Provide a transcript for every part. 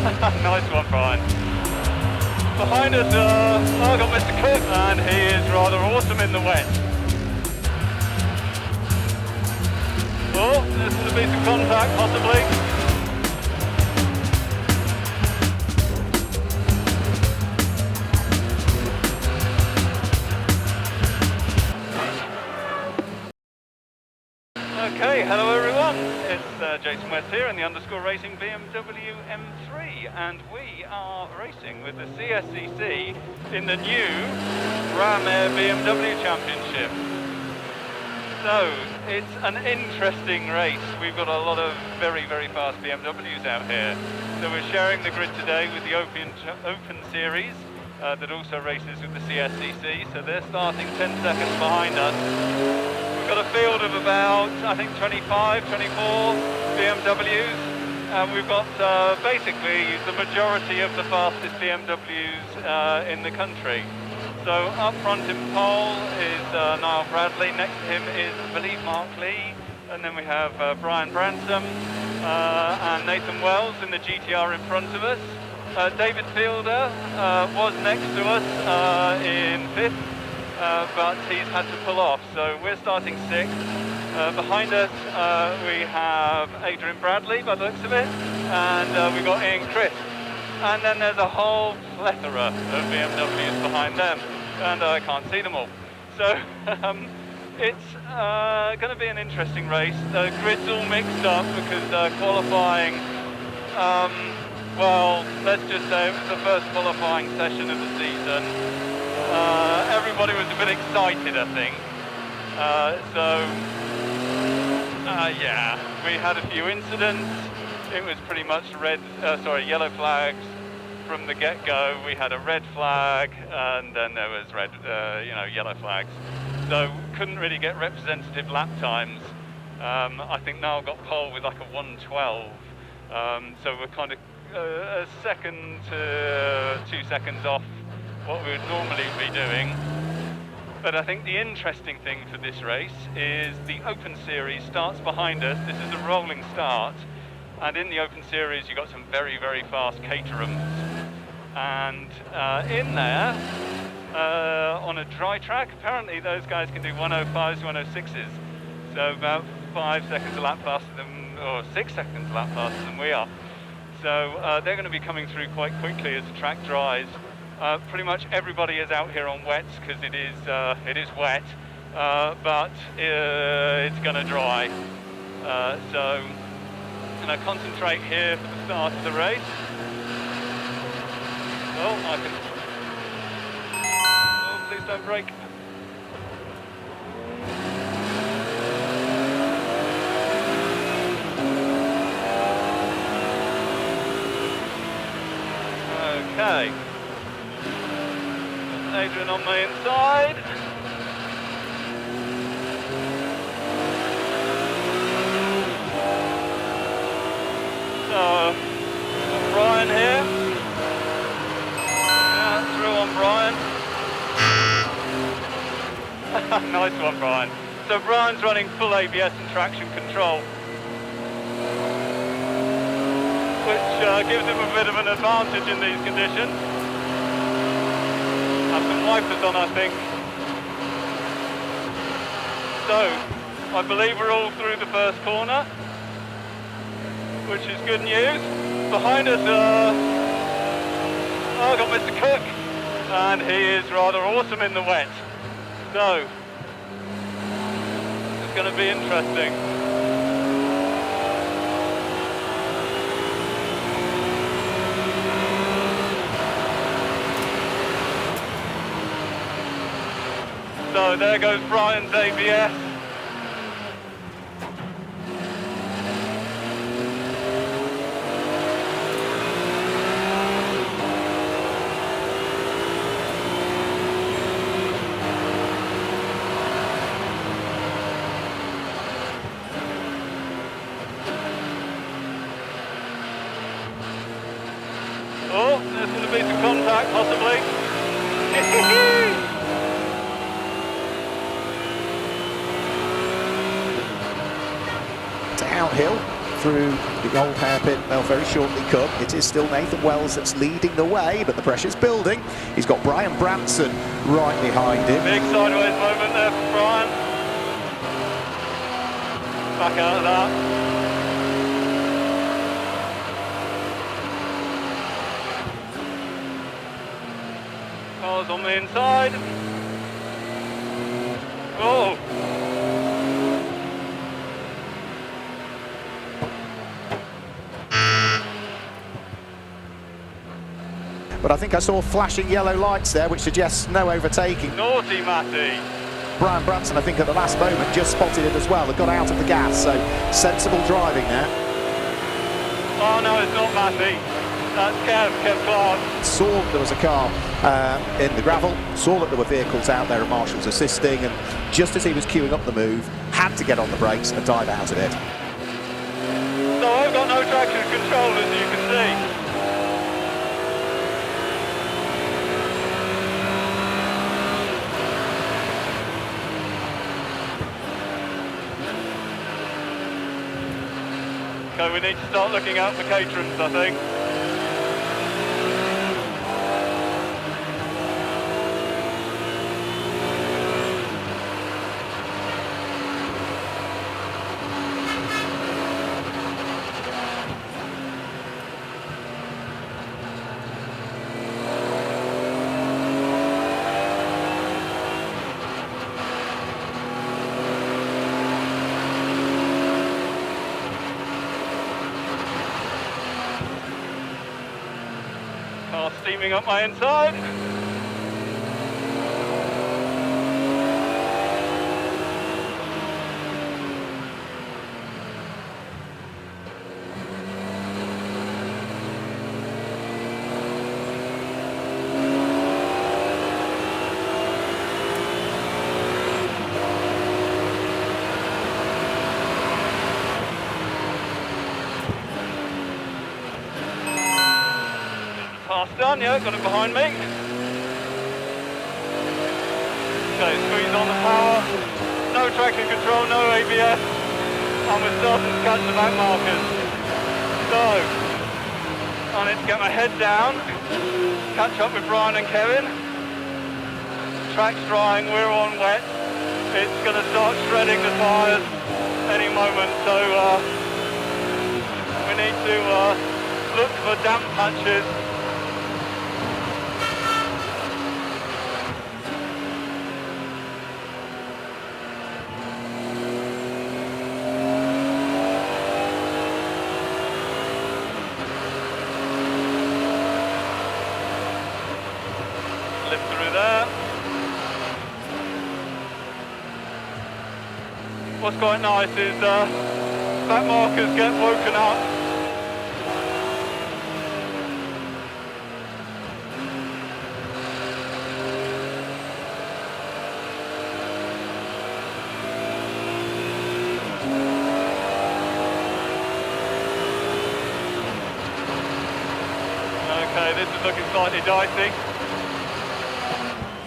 Nice one, Bryan. Behind us, I've got Mr. Cook, and he is rather awesome in the wet. Oh, there's going to be some contact, possibly. Okay, hello everyone. It's Jason West here in the Underscore Racing BMW M3, and we are racing with the CSCC in the new Ram Air BMW Championship. So, it's an interesting race. We've got a lot of very, very fast BMWs out here. So we're sharing the grid today with the Open Series that also races with the CSCC. So they're starting 10 seconds behind us. We've got a field of about, I think, 25, 24 BMWs. And we've got basically the majority of the fastest BMWs in the country. So up front in pole is Niall Bradley, next to him is, I believe, Mark Lee, and then we have Bryan and Nathan Wells in the GTR in front of us. David Fielder was next to us in 5th, but he's had to pull off, so we're starting 6th. Behind us we have Adrian Bradley, by the looks of it, and we've got Ian Crisp. And then there's a whole plethora of BMWs behind them, and I can't see them all. So it's going to be an interesting race. The grid's all mixed up because qualifying, well, let's just say it was the first qualifying session of the season. Everybody was a bit excited, I think. Yeah, we had a few incidents. It was pretty much yellow flags from the get-go. We had a red flag, and then there was yellow flags. So couldn't really get representative lap times. I think Niall got pole with like a 1:12. So we're kind of a second to 2 seconds off what we would normally be doing. But I think the interesting thing for this race is the Open Series starts behind us. This is a rolling start. And in the Open Series, you've got some very, very fast Caterhams. And in there, on a dry track, apparently those guys can do 105s, 106s. So about 5 seconds a lap faster than, or 6 seconds a lap faster than we are. So they're going to be coming through quite quickly as the track dries. Pretty much everybody is out here on wets because it is wet, but it's going to dry. So I'm going to concentrate here for the start of the race. Oh, please don't break. Okay. Adrian on the inside. So, Bryan here. Yeah, through on Bryan. Nice one, Bryan. So Bryan's running full ABS and traction control, which gives him a bit of an advantage in these conditions. Have some wipers on, I think. So, I believe we're all through the first corner, which is good news. Behind us, I've got Mr. Cook, and he is rather awesome in the wet. So, it's going to be interesting. So there goes Bryan's ABS. Oh, there's going to be some contact, possibly. Downhill, through the old hairpin, they'll very shortly come. It is still Nathan Wells that's leading the way, but the pressure's building. He's got Bryan Branson right behind him. Big sideways movement there for Bryan. Back out of that. Cars on the inside. Oh! But I think I saw flashing yellow lights there, which suggests no overtaking. Naughty Matty. Bryan Branson, I think at the last moment, just spotted it as well. They got out of the gas, so sensible driving there. Oh no, it's not Matty. That's Kev Clark. Saw there was a car in the gravel, saw that there were vehicles out there and marshals assisting, and just as he was queuing up the move, had to get on the brakes and dive out of it. So I've got no traction control, as you can see. Okay, we need to start looking out for caterans, I think. Car steaming up my inside. Pass done, yeah, got it behind me. Okay, squeeze on the power. No traction control, no ABS. And we're starting to catch the back markers. So, I need to get my head down, catch up with Bryan and Kevin. Track's drying, we're on wet. It's going to start shredding the tyres any moment, so we need to look for damp patches. Lift through there. What's quite nice is back markers get woken up. Okay, this is looking slightly dicey.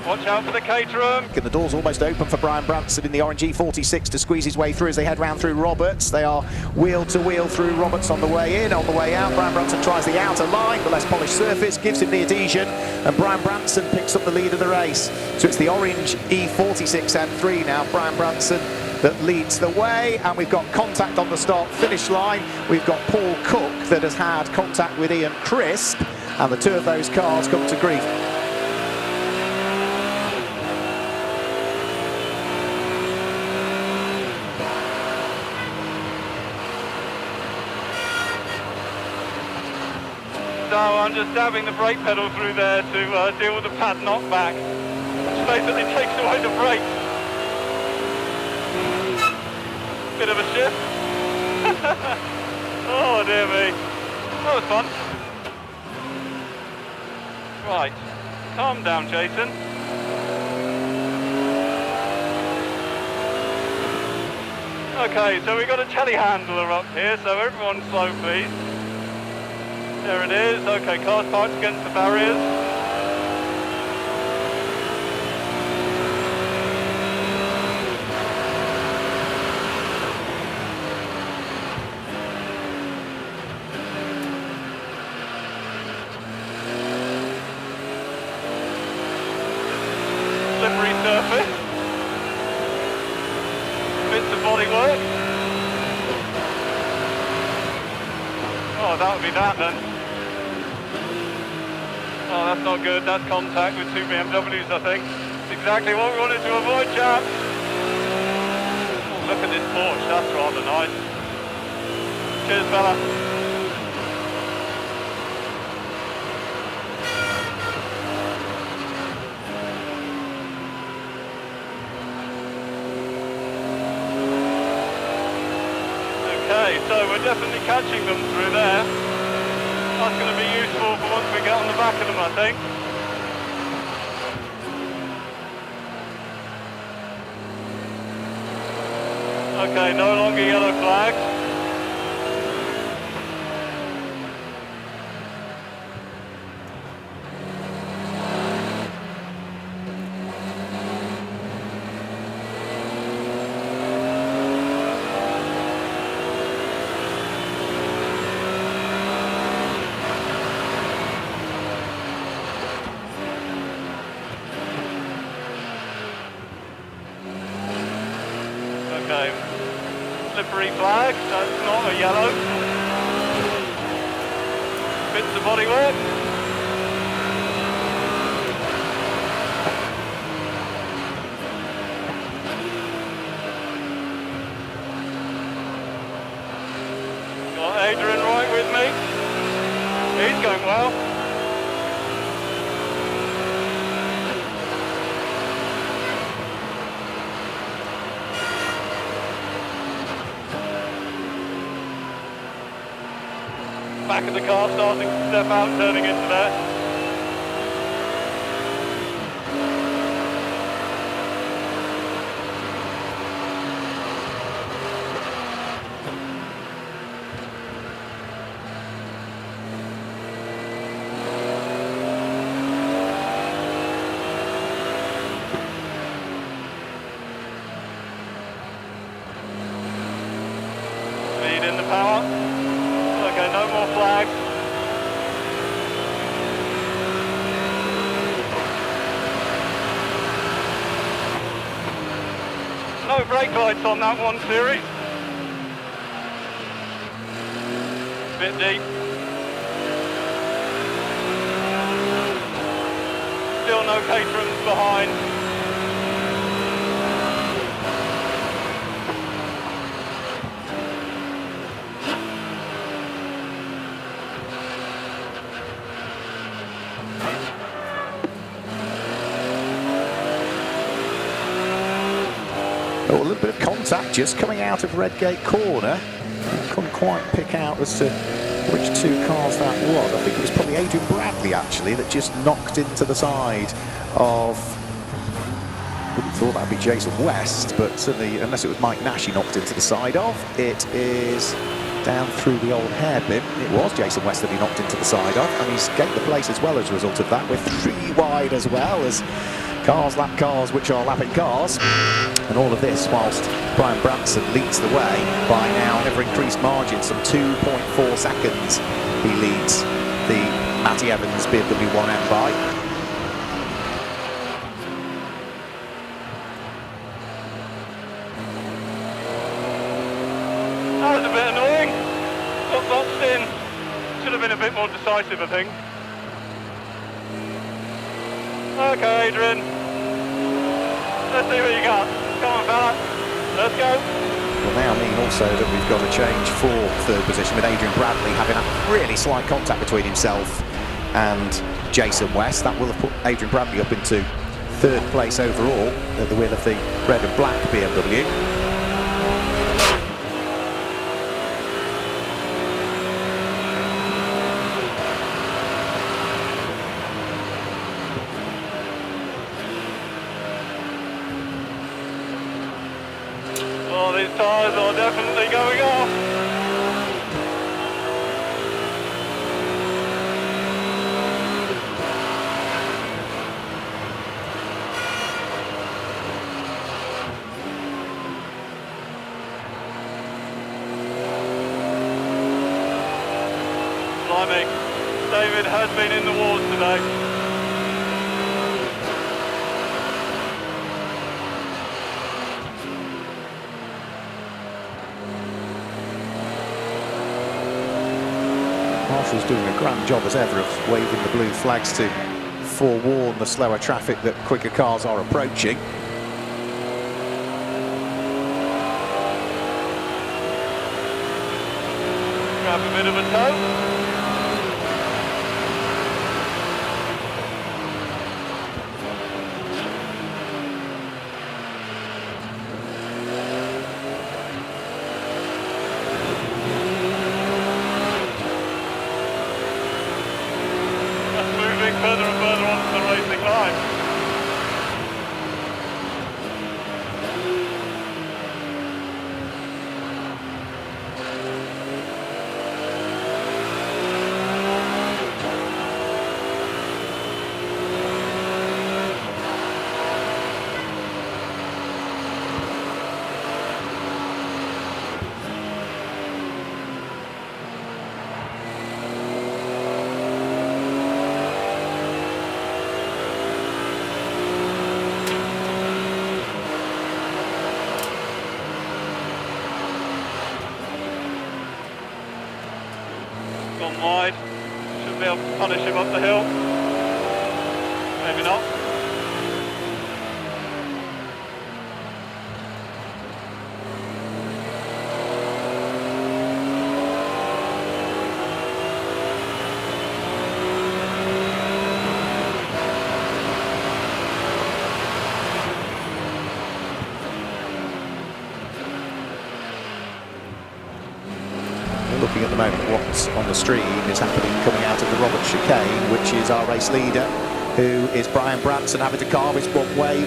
Watch out for the caterer. And the door's almost open for Bryan Branson in the orange E46 to squeeze his way through as they head round through Roberts. They are wheel to wheel through Roberts on the way in. On the way out, Bryan Branson tries the outer line, the less polished surface, gives him the adhesion, and Bryan Branson picks up the lead of the race. So it's the orange E46 M3 now, Bryan Branson, that leads the way, and we've got contact on the start-finish line. We've got Paul Cook that has had contact with Ian Crisp, and the two of those cars come to grief. So I'm just dabbing the brake pedal through there to deal with the pad knockback, which basically takes away the brakes. Bit of a shift. Oh dear me. That was fun. Right, calm down, Jason. Okay, so we've got a telehandler up here, so everyone slow please. There it is. Okay, car's parked against the barriers. that would be that then. Oh, that's not good. That's contact with two BMWs, I think. It's exactly what we wanted to avoid, chaps. Oh, look at this Porsche. That's rather nice. Cheers, fella. Okay, so we're definitely catching them through there. That's going to be useful for once we get on the back of them, I think. Okay, no longer yellow flags. Okay, slippery flag, that's not a yellow. Bits of bodywork. Got Adrian right with me. He's going well. Back of the car starting to step out, turning into there. Speed in the power. Okay, no more flags. No brake lights on that one series. Bit deep. Still no Caterhams behind. Oh, a little bit of contact just coming out of Redgate corner. I couldn't quite pick out as to which two cars that was. I think it was probably Adrian Bradley actually that just knocked into the side of, wouldn't have thought that'd be Jason West, but certainly unless it was Mike Nash he knocked into the side of. It is down through the old hairpin. It was Jason West that he knocked into the side of, and he's gained the place as well as a result of that. We're 3 wide as well as cars lap cars which are lapping cars, and all of this whilst Bryan Branson leads the way by now an ever increased margin, some 2.4 seconds he leads the Matty Evans BMW 1M by. That was a bit annoying. Got boxed in. Should have been a bit more decisive, I think. Okay, Adrian. Let's see what you got. Come on, fella. Let's go. Will now mean also that we've got a change for third position with Adrian Bradley having a really slight contact between himself and Jason West. That will have put Adrian Bradley up into third place overall at the wheel of the red and black BMW. Oh, these tyres are definitely going off. Blimey, David has been in the wars today. Marshals doing a grand job as ever of waving the blue flags to forewarn the slower traffic that quicker cars are approaching. Grab a bit of a tow. Further and further onto the racing line. Gone wide, should be able to punish him up the hill, maybe not. Looking at the moment what's on the stream is happening coming out of the Roberts chicane, which is our race leader, who is Bryan Branson, having to carve his one way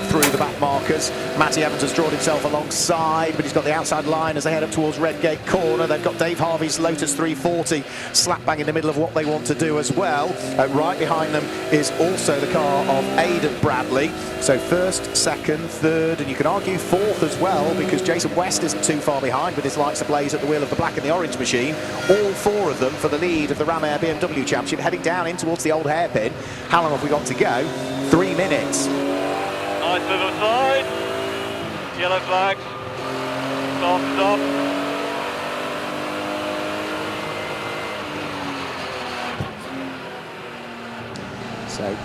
through the back markers. Matty Evans has drawn himself alongside, but he's got the outside line as they head up towards Redgate Corner. They've got Dave Harvey's Lotus 340 slap bang in the middle of what they want to do as well. Right behind them is also the car of Aidan Bradley. So first, second, third, and you can argue fourth as well, because Jason West isn't too far behind with his lights ablaze at the wheel of the black and the orange machine. All four of them for the lead of the Ram Air BMW Championship, heading down in towards the old hairpin. How long have we got to go? 3 minutes. Nice little slide. Yellow flags. Start is up. So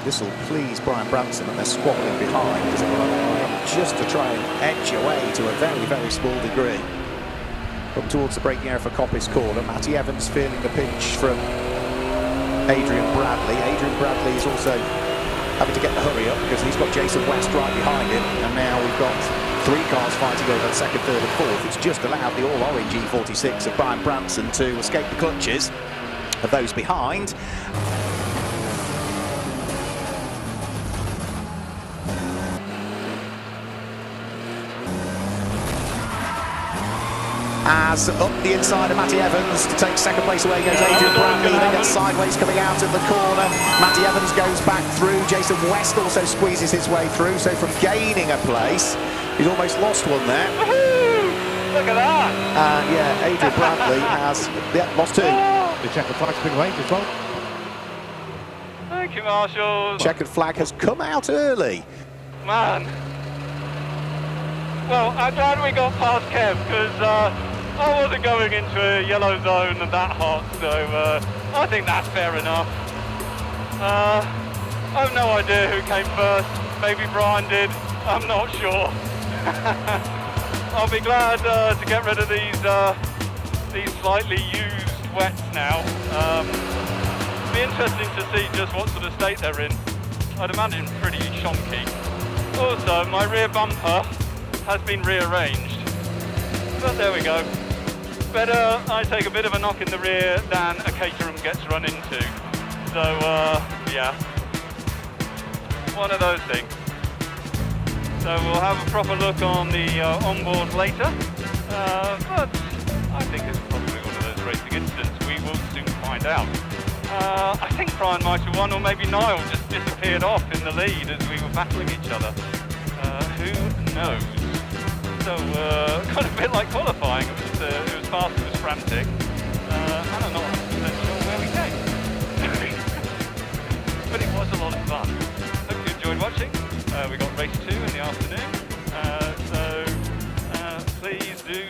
this will please Bryan Branson, and they're squabbling behind because they will just to try and edge away to a very, very small degree. Come towards the braking area for Coppice Corner. Matty Evans feeling the pinch from Adrian Bradley. Adrian Bradley is also having to get the hurry up because he's got Jason West right behind him, and now we've got 3 cars fighting over the second, third and fourth. It's just allowed the all-orange E46 of Bryan Branson to escape the clutches of those behind. As up the inside of Matty Evans to take second place away goes Adrian Bradley, then gets sideways coming out of the corner. Matty Evans goes back through. Jason West also squeezes his way through, so from gaining a place, he's almost lost one there. Look at that! Yeah, Adrian Bradley has lost 2. The checkered flag's been waved as well. Thank you, Marshall. Checkered flag has come out early. Man. Well, I'm glad we got past Kev, because I wasn't going into a yellow zone and that hot, so I think that's fair enough. I have no idea who came first. Maybe Bryan did. I'm not sure. I'll be glad to get rid of these slightly used wets now. It'll be interesting to see just what sort of state they're in. I'd imagine pretty shonky. Also, my rear bumper has been rearranged. But there we go. Better I take a bit of a knock in the rear than a Caterham gets run into. So, yeah. One of those things. So we'll have a proper look on the onboard later. But I think it's probably one of those racing incidents. We will soon find out. I think Bryan might have won, or maybe Niall just disappeared off in the lead as we were battling each other. Who knows? So, kind of a bit like qualifying. It was fast, it was frantic. And I'm not 100% sure where we came. But it was a lot of fun. Hope you enjoyed watching. We got race 2 in the afternoon. So, please do